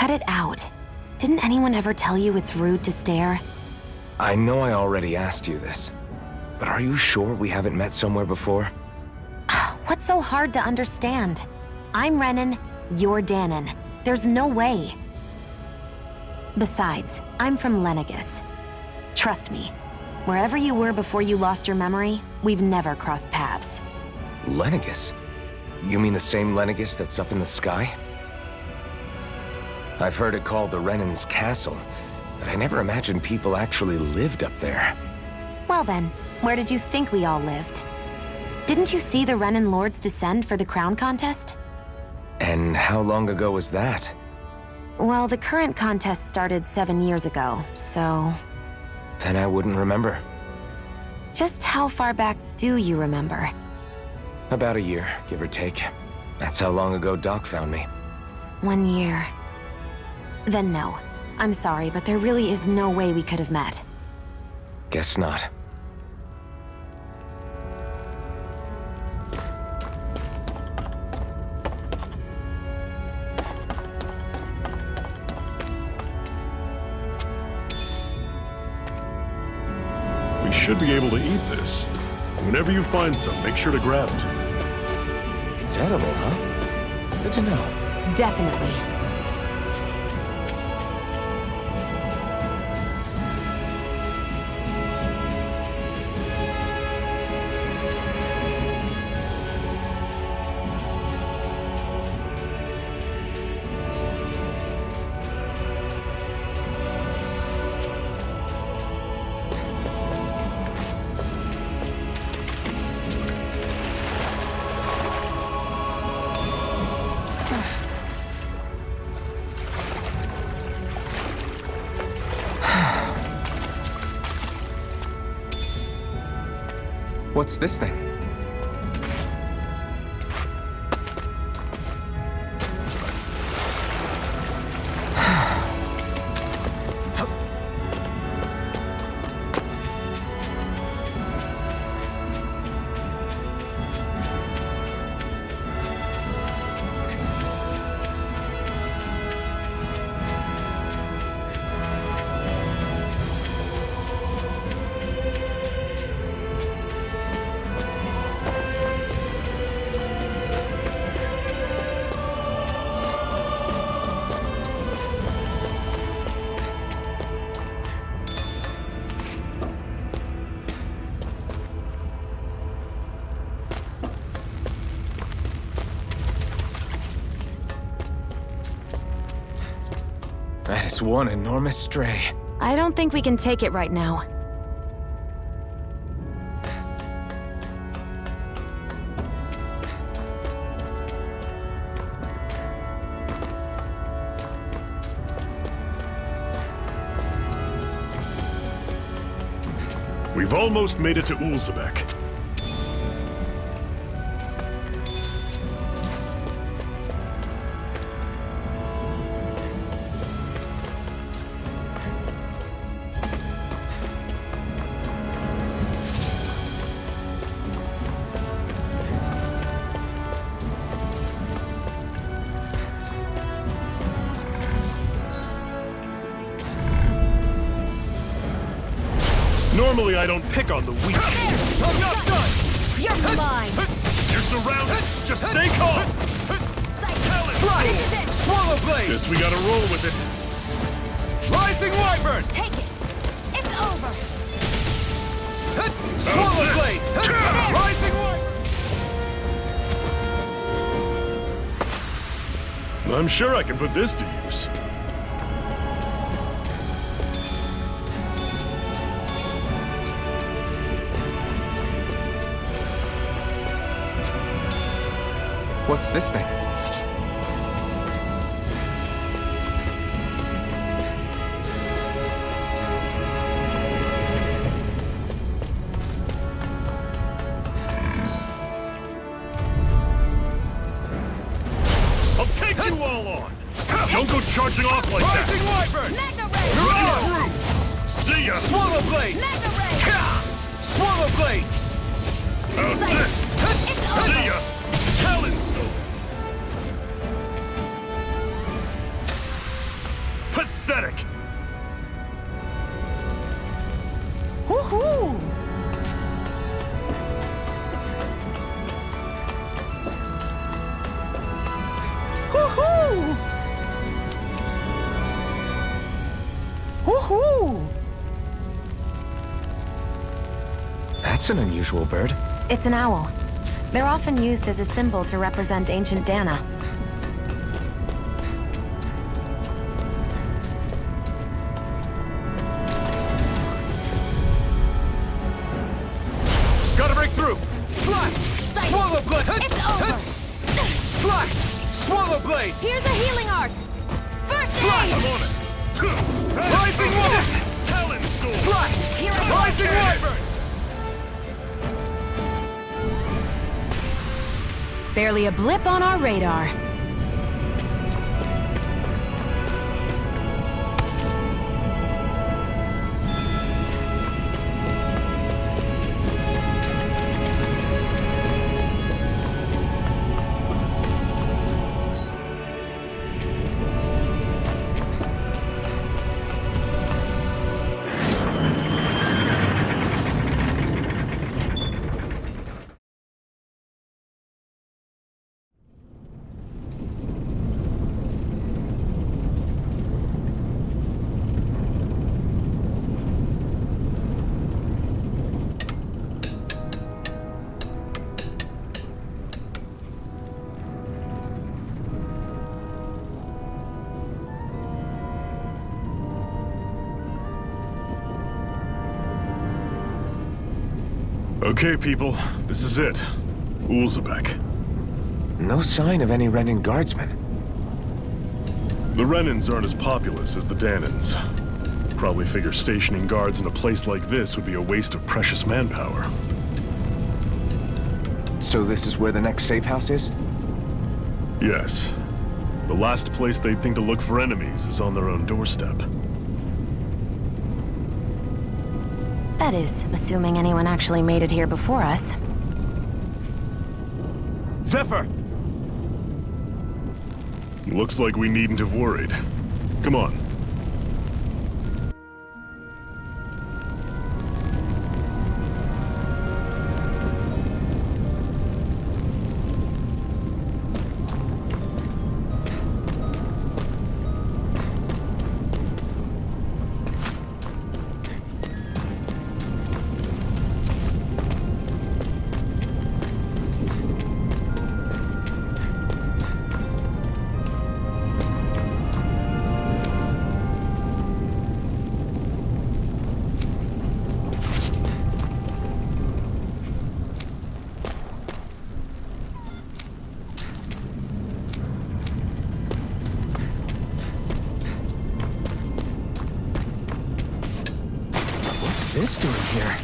cut it out. Didn't anyone ever tell you it's rude to stare? I know I already asked you this, but are you sure we haven't met somewhere before? What's so hard to understand? I'm Renan, you're Danon. There's no way. Besides, I'm from Lenegis. Trust me, wherever you were before you lost your memory, we've never crossed paths. Lenegis? You mean the same Lenegis that's up in the sky? I've heard it called the Renan's Castle, but I never imagined people actually lived up there. Well then, where did you think we all lived? Didn't you see the Renan Lords descend for the crown contest? And how long ago was that? Well, the current contest started 7 years ago, so... Then I wouldn't remember. Just how far back do you remember? About a year, give or take. That's how long ago Doc found me. 1 year. Then no. I'm sorry, but there really is no way we could have met. Guess not. We should be able to eat this. Whenever you find some, make sure to grab it. It's edible, huh? Good to know. Definitely. What's this thing? That is one enormous stray. I don't think we can take it right now. We've almost made it to Ulzebek. Normally I don't pick on the weak. I'm not done! You're mine! You're surrounded! Just stay calm! Slide! Swallow blade! Guess we gotta roll with it. Rising wyvern! Take it! It's over! Swallow blade! Rising wyvern! I'm sure I can put this to use. What's this thing? I'll take you all on! Don't go charging off like that! Rising wyvern! Magna You're Ray! through! See ya! Swallow blade! Magna Ray! Swallow blade! How's this? It's over! See ya! Talon! That's an unusual bird. It's an owl. They're often used as a symbol to represent ancient Dana. Gotta break through! Slash! Swallow blade! It's over! Slash! Swallow blade! Here's a healing arc! First Slash! aid! I'm on it. Rising wall! Talon storm. Slash! Here I go. Rising wyvern! Barely a blip on our radar. Okay, people, this is it. Ulzebek. No sign of any Renan guardsmen. The Renans aren't as populous as the Danans. Probably figure stationing guards in a place like this would be a waste of precious manpower. So this is where the next safe house is? Yes. The last place they'd think to look for enemies is on their own doorstep. That is, assuming anyone actually made it here before us. Zephyr! Looks like we needn't have worried. Come on. What's this doing here?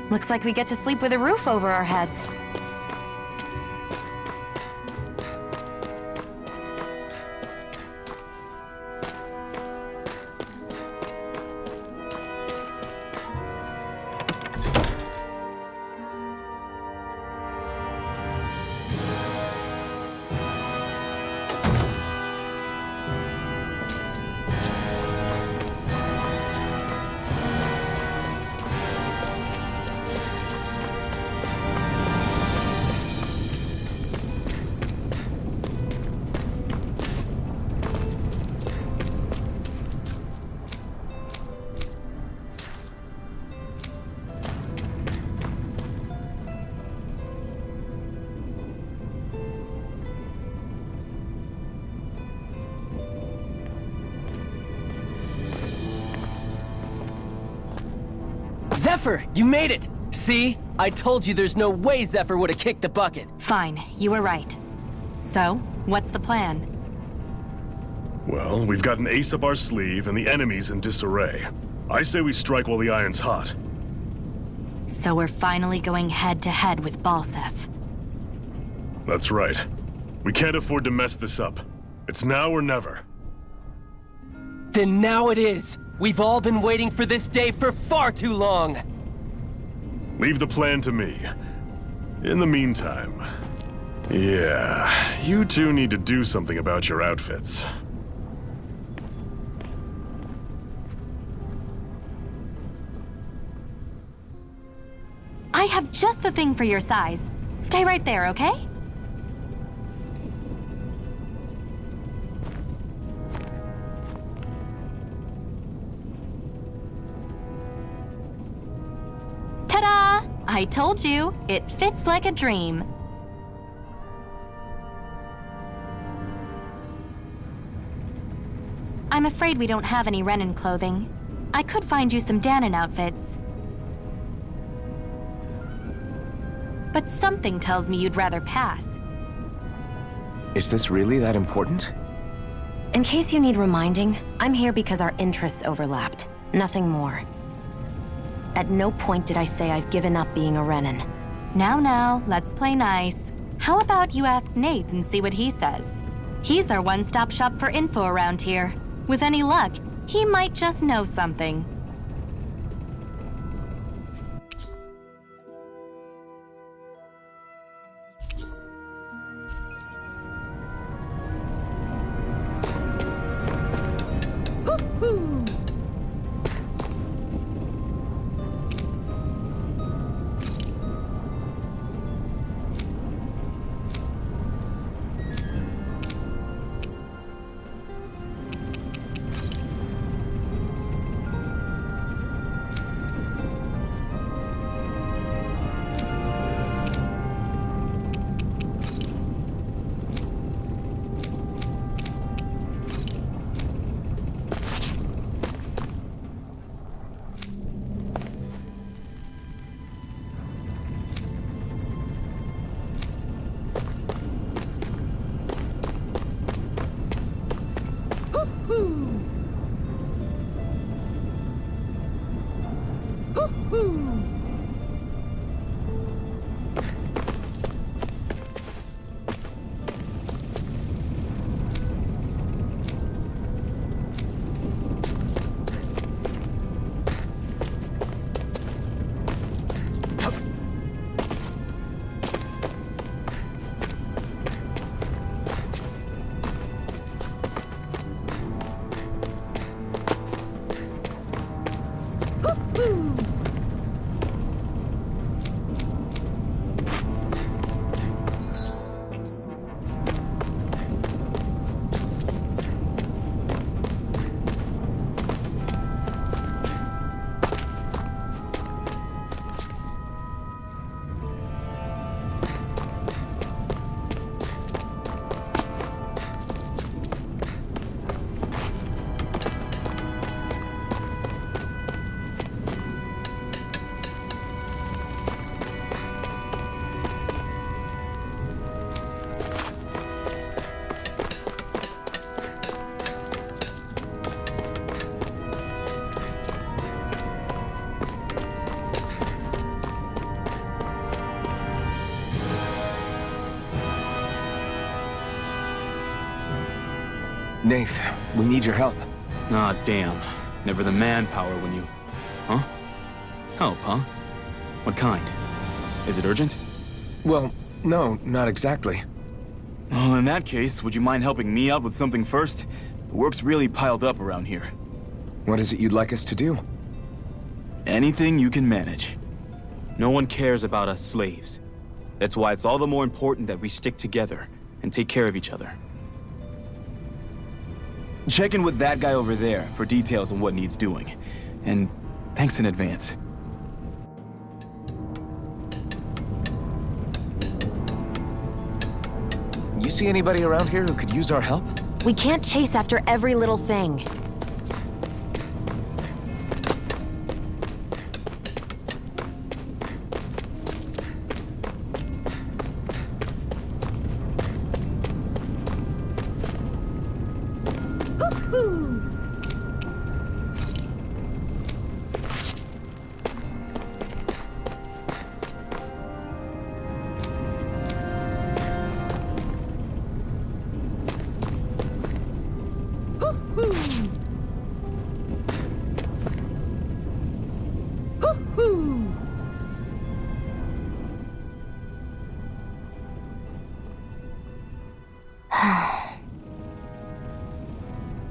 Looks like we get to sleep with a roof over our heads. Zephyr, you made it! See? I told you there's no way Zephyr would have kicked the bucket. Fine, you were right. So, what's the plan? Well, we've got an ace up our sleeve and the enemy's in disarray. I say we strike while the iron's hot. So we're finally going head-to-head with Balseph. That's right. We can't afford to mess this up. It's now or never. Then now it is! We've all been waiting for this day for far too long! Leave the plan to me. In the meantime... yeah, you two need to do something about your outfits. I have just the thing for your size. Stay right there, okay? Ta-da! I told you, it fits like a dream. I'm afraid we don't have any Renan clothing. I could find you some Danon outfits. But something tells me you'd rather pass. Is this really that important? In case you need reminding, I'm here because our interests overlapped. Nothing more. At no point did I say I've given up being a Renan. Now, let's play nice. How about you ask Nate and see what he says? He's our one-stop shop for info around here. With any luck, he might just know something. Nath, we need your help. Ah, damn. Never the manpower when you... Huh? Help, huh? What kind? Is it urgent? Well, no, not exactly. Well, in that case, would you mind helping me out with something first? The work's really piled up around here. What is it you'd like us to do? Anything you can manage. No one cares about us slaves. That's why it's all the more important that we stick together and take care of each other. Check in with that guy over there for details on what needs doing. And thanks in advance. You see anybody around here who could use our help? We can't chase after every little thing.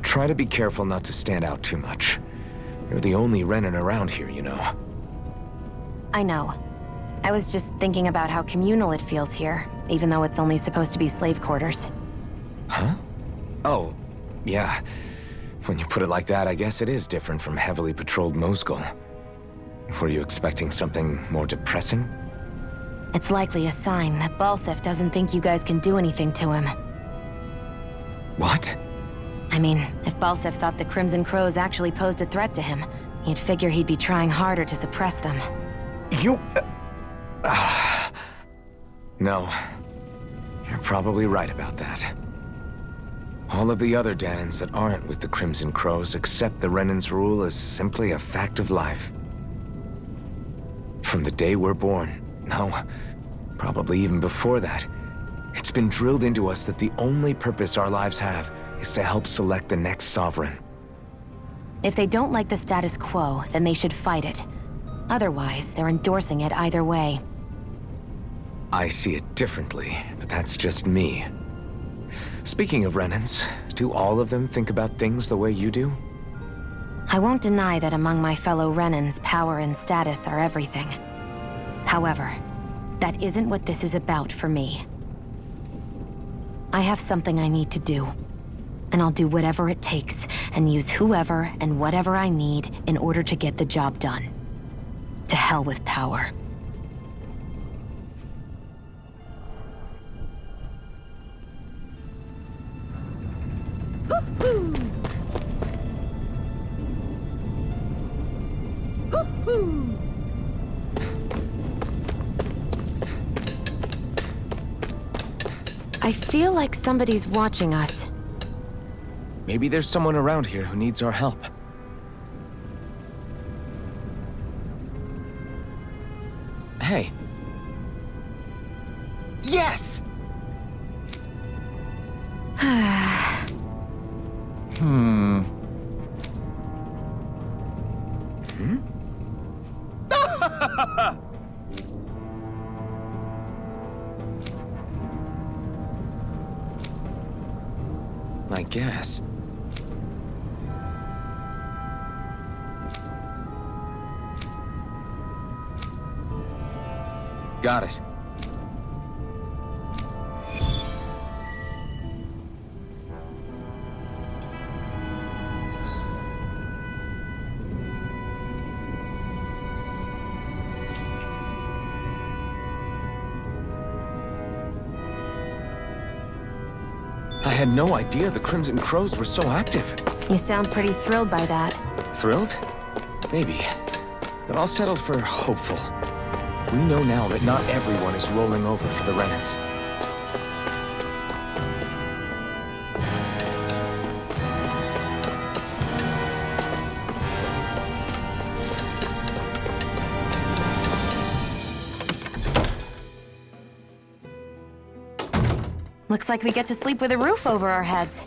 Try to be careful not to stand out too much. You're the only Renan around here, you know. I know. I was just thinking about how communal it feels here, even though it's only supposed to be slave quarters. Huh? Oh, yeah. When you put it like that, I guess it is different from heavily patrolled Mosgul. Were you expecting something more depressing? It's likely a sign that Balsef doesn't think you guys can do anything to him. What? I mean, if Balsef thought the Crimson Crows actually posed a threat to him, you'd figure he'd be trying harder to suppress them. You... No. You're probably right about that. All of the other Danans that aren't with the Crimson Crows accept the Renan's rule as simply a fact of life. From the day we're born, no, probably even before that, it's been drilled into us that the only purpose our lives have is to help select the next sovereign. If they don't like the status quo, then they should fight it. Otherwise, they're endorsing it either way. I see it differently, but that's just me. Speaking of Renans, do all of them think about things the way you do? I won't deny that among my fellow Renans, power and status are everything. However, that isn't what this is about for me. I have something I need to do. And I'll do whatever it takes, and use whoever and whatever I need in order to get the job done. To hell with power. I feel like somebody's watching us. Maybe there's someone around here who needs our help. Hey. Yes! I guess. Got it. I had no idea the Crimson Crows were so active. You sound pretty thrilled by that. Thrilled? Maybe. But I'll settle for hopeful. We know now that not everyone is rolling over for the Renans. Looks like we get to sleep with a roof over our heads.